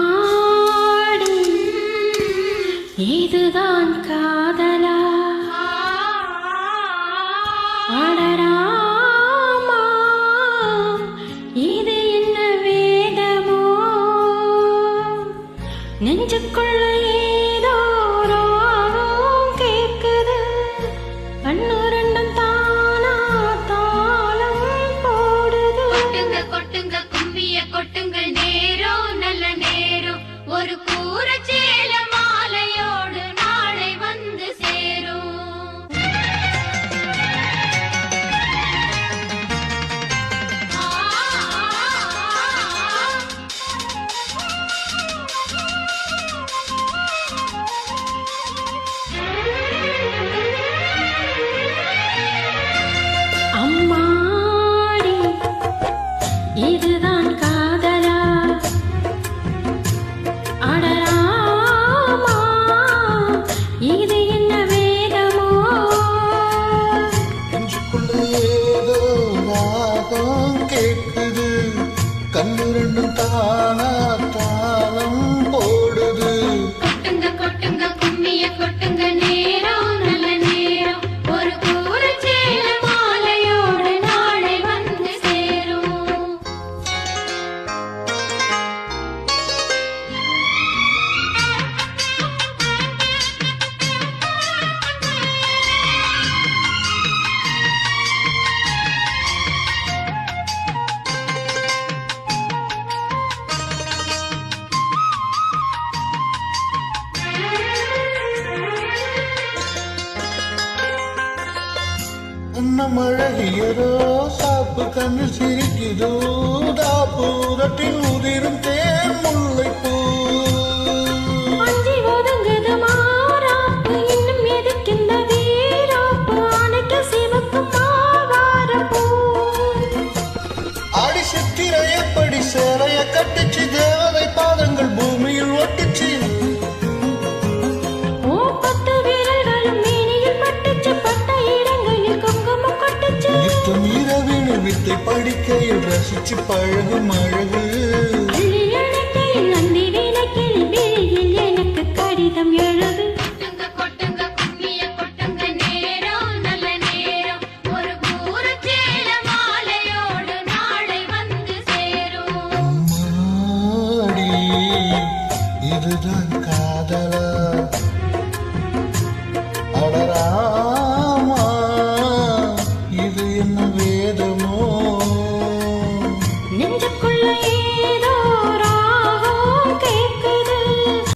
அம்மாடி இதுதான் காதலா அடராமா இது என்ன வேதமோ நெஞ்சுக்குள்ள ஏதோ ராகம் கேட்குது கண்ணு ரெண்டும் தானா தாளம் போடுது கொட்டுங்க கொட்டுங்க கும்பிய கொட்டுங்க நேரம் நல்ல நேரம் ஒரு கூற சேல மாலையோடு நாளை வந்து சேரும் அம்மாடி இதுதான் காதலா அடராமா இது என்ன வேதமோ நெஞ்சுக்குள்ள ஏதோ ராகம் கேட்குது கண்ணு ரெண்டும் தானா தாளம் போடுது கொட்டுங்க கொட்டுங்க கும்மிய கொட்டுங்க நேரம் நல்ல நேரம் ஒரு கூற சேல மாலையோடு நாளை வந்து சேரும் உன்னமழகியரோ சாப்பு கண்ணில் சிரிக்குதோ தாப்பூரட்டில் உதிரும் தேன் முல்லைப்பூ அஞ்சி ஒதுங்குது மாறாப்பு இன்னும் எதுக்கிந்த வீராப்பு அணைக்க சிவப்பு மாவாரப்பூ அடி சித்திரையப்படி சேலைய கட்டிச்சு தேவதை பாதங்கள் பூமியில் ஒட்டிச்சு ஓ பத்து விரல்களும் மேனியில் பட்டுச்சு பட்ட இடங்களில் குங்குமம் கொட்டுச்சு நித்தம் இரவினு வித்தை படிக்கையில் ரசிச்சு பழகும் அழகு அள்ளி அணைக்கையில் நந்தி விளக்கில் விழியில் எனக்கு கடிதம் எழுது